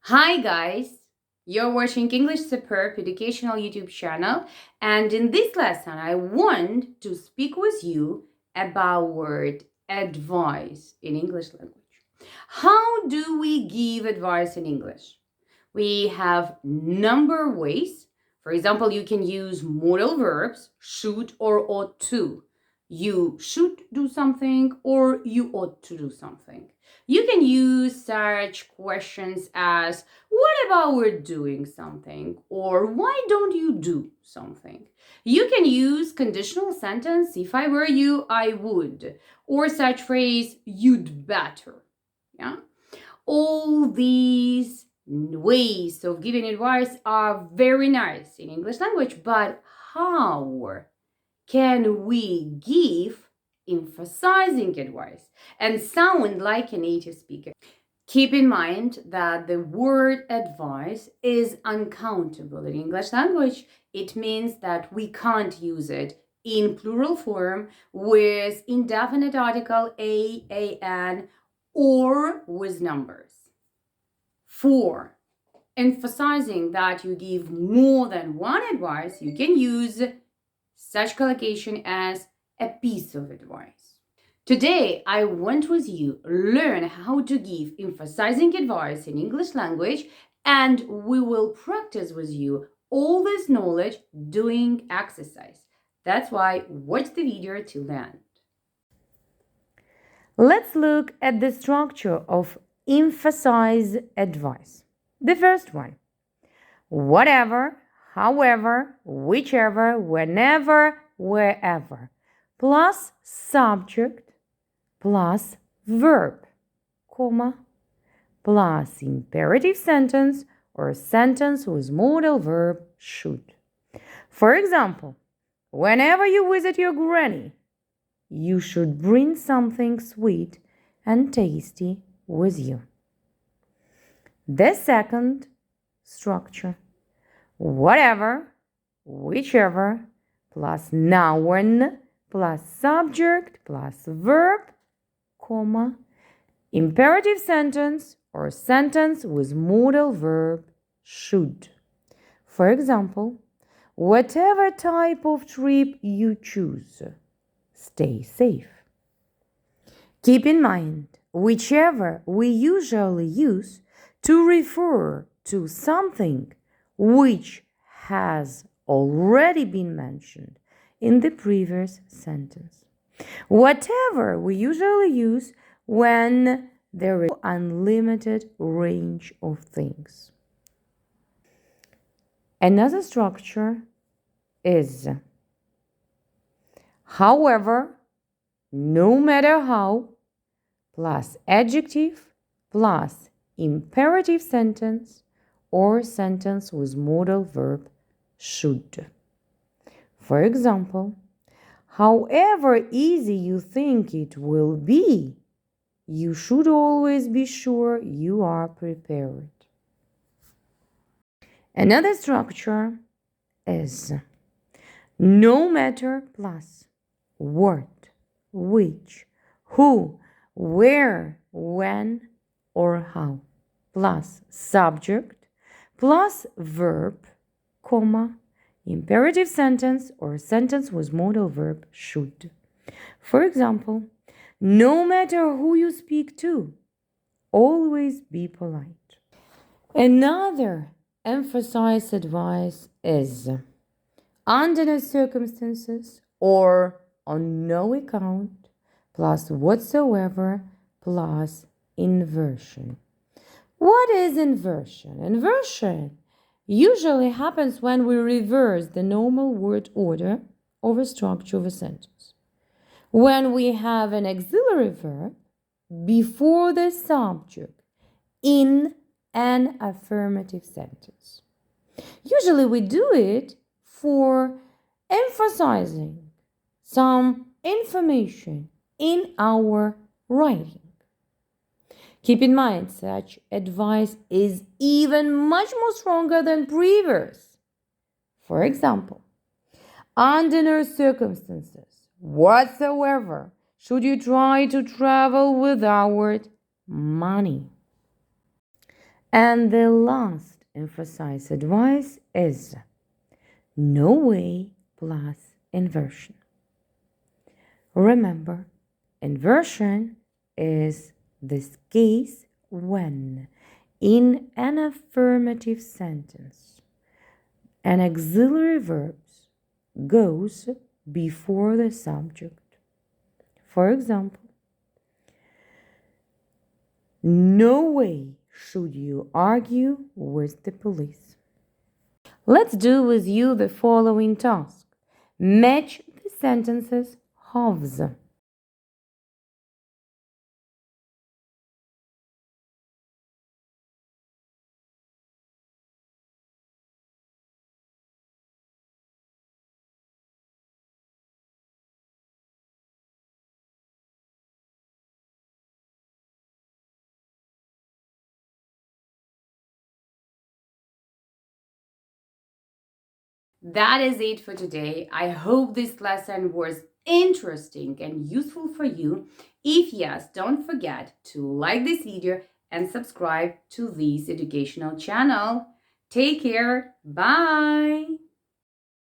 Hi guys, you're watching English Superb educational YouTube channel, and in this lesson I want to speak with you about word advice in English language. How do we give advice in English? We have number of ways. For example, you can use modal verbs should or ought to. You should do something or you ought to do something. You can use such questions as what about we're doing something or why don't you do something. You can use conditional sentence if I were you I would or such phrase you'd better. Yeah? All these ways of giving advice are very nice in English language, but how can we give emphasizing advice and sound like a native speaker? Keep in mind that the word advice is uncountable in English language. It means that we can't use it in plural form with indefinite article a, an, or with numbers. 4. Emphasizing that you give more than one advice, you can use such collocation as a piece of advice. Today, I want with you learn how to give emphasizing advice in English language, and we will practice with you all this knowledge doing exercise. That's why watch the video till the end. Let's look at the structure of emphasize advice. The first one: whatever, however, whichever, whenever, wherever, plus subject, plus verb, comma, plus imperative sentence or sentence with modal verb should. For example, whenever you visit your granny, you should bring something sweet and tasty with you. The second structure: whatever, whichever, plus noun, plus subject, plus verb, comma, imperative sentence or sentence with modal verb should. For example, whatever type of trip you choose, stay safe. Keep in mind, whichever we usually use to refer to something which has already been mentioned in the previous sentence. Whatever we usually use when there is unlimited range of things. Another structure is however, no matter how, plus adjective, plus imperative sentence or sentence with modal verb should. For example, however easy you think it will be, you should always be sure you are prepared. Another structure is no matter plus what, which, who, where, when, or how, plus subject, plus verb, comma, imperative sentence or sentence with modal verb should. For example, no matter who you speak to, always be polite. Another emphasized advice is under no circumstances or on no account, plus whatsoever, plus inversion. What is inversion? Inversion usually happens when we reverse the normal word order of a structure of a sentence. When we have an auxiliary verb before the subject in an affirmative sentence. Usually we do it for emphasizing some information in our writing. Keep in mind, such advice is even much more stronger than previous. For example, under no circumstances whatsoever should you try to travel without money. And the last emphasized advice is no way plus inversion. Remember, inversion is this case when, in an affirmative sentence, an auxiliary verb goes before the subject. For example, no way should you argue with the police. Let's do with you the following task. Match the sentences halves. That is it for today. I hope this lesson was interesting and useful for you. If yes, don't forget to like this video and subscribe to this educational channel. Take care. Bye.